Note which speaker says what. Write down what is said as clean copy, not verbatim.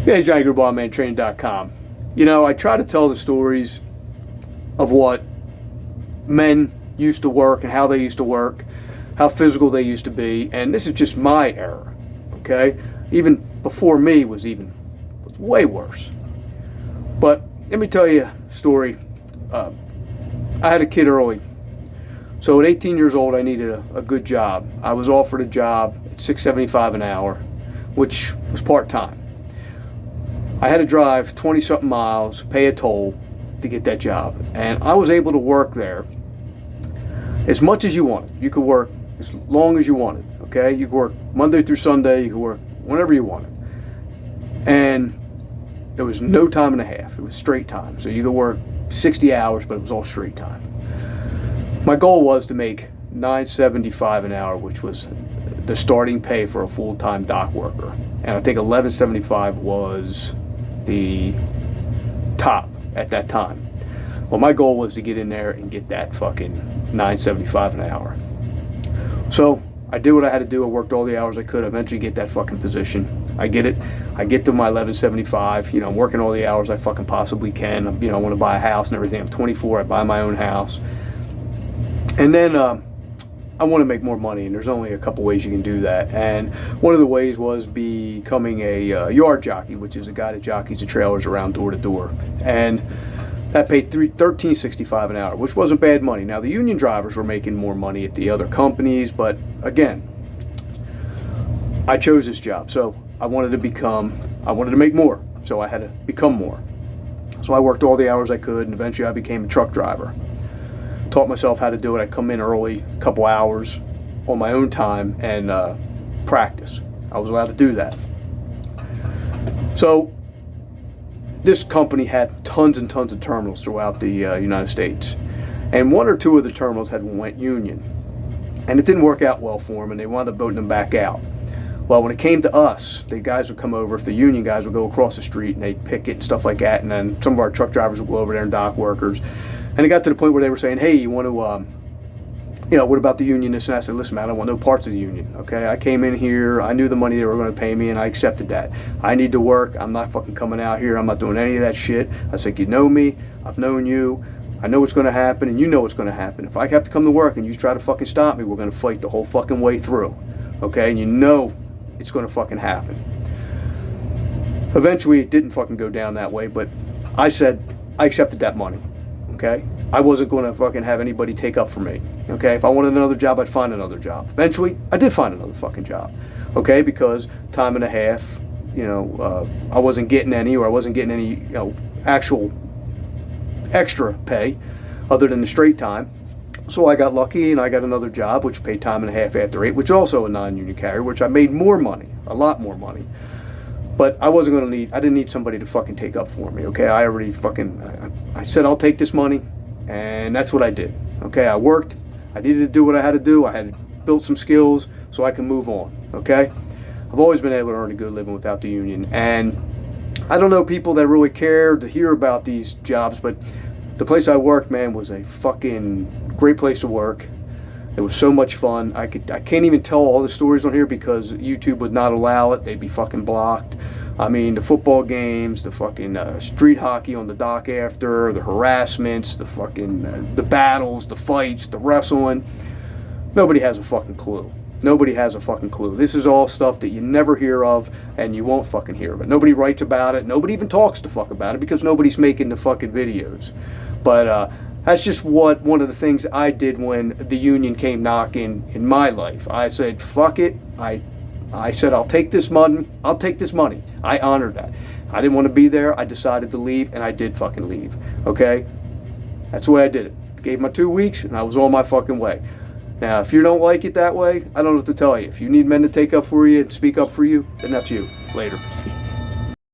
Speaker 1: Hey, Johnny Grube, mantraining.com. You know, I try to tell the stories of what men used to work and how they used to work, how physical they used to be, and this is just my era, okay? Even before me was way worse. But let me tell you a story. I had a kid early. So at 18 years old, I needed a good job. I was offered a job at $6.75 an hour, which was part-time. I had to drive 20-something miles, pay a toll to get that job. And I was able to work there as much as you wanted. You could work as long as you wanted, okay? You could work Monday through Sunday. You could work whenever you wanted. And there was no time and a half. It was straight time. So you could work 60 hours, but it was all straight time. My goal was to make $9.75 an hour, which was the starting pay for a full-time dock worker. And I think $11.75 was the top at that time. Well, my goal was to get in there and get that fucking $9.75 an hour. So I did what I had to do. I worked all the hours I could. Eventually get that fucking position. I get it. I get to my $11.75. You know, I'm working all the hours I fucking possibly can. You know, I want to buy a house and everything. I'm 24. I buy my own house. And then I want to make more money, and there's only a couple ways you can do that. And one of the ways was becoming a yard jockey, which is a guy that jockeys the trailers around door to door. And that paid $13.65 an hour, which wasn't bad money. Now, the union drivers were making more money at the other companies, but again, I chose this job. So I wanted to make more, so I had to become more. So I worked all the hours I could, and eventually I became a truck driver. Taught myself how to do it. I come in early, a couple hours on my own time, and practice. I was allowed to do that. So this company had tons and tons of terminals throughout the United States, and one or two of the terminals went union, and it didn't work out well for them, and they wound up voting them back out. Well, when it came to us, the guys would come over. If the union guys would go across the street and they'd picket and stuff like that, and then some of our truck drivers would go over there and dock workers. And it got to the point where they were saying, hey, you want to, what about the union, this and that? I said, listen, man, I don't want no parts of the union, okay? I came in here, I knew the money they were going to pay me, and I accepted that. I need to work. I'm not fucking coming out here. I'm not doing any of that shit. I said, you know me. I've known you. I know what's going to happen, and you know what's going to happen. If I have to come to work and you try to fucking stop me, we're going to fight the whole fucking way through, okay? And you know it's going to fucking happen. Eventually, it didn't fucking go down that way, but I said, I accepted that money. Okay, I wasn't going to fucking have anybody take up for me. Okay, if I wanted another job, I'd find another job. Eventually, I did find another fucking job. Okay, because time and a half, I wasn't getting any, or I wasn't getting any, actual extra pay other than the straight time. So I got lucky and I got another job, which paid time and a half after 8, which is also a non-union carrier, which I made more money, a lot more money. But I didn't need somebody to fucking take up for me, okay? I said I'll take this money, and that's what I did, okay? I worked, I needed to do what I had to do, I had to build some skills so I can move on, okay? I've always been able to earn a good living without the union, and I don't know people that really care to hear about these jobs, but the place I worked, man, was a fucking great place to work. It was so much fun. I can't even tell all the stories on here because YouTube would not allow it. They'd be fucking blocked. I mean, the football games, the fucking street hockey on the dock after, the harassments, the fucking the battles, the fights, the wrestling. Nobody has a fucking clue. Nobody has a fucking clue. This is all stuff that you never hear of, and you won't fucking hear of it. Nobody writes about it. Nobody even talks to fuck about it because nobody's making the fucking videos. But that's just one of the things I did when the union came knocking in my life. I said, fuck it. I said, I'll take this money. I honored that. I didn't want to be there. I decided to leave, and I did fucking leave. Okay? That's the way I did it. Gave my 2 weeks, and I was on my fucking way. Now, if you don't like it that way, I don't know what to tell you. If you need men to take up for you and speak up for you, then that's you. Later.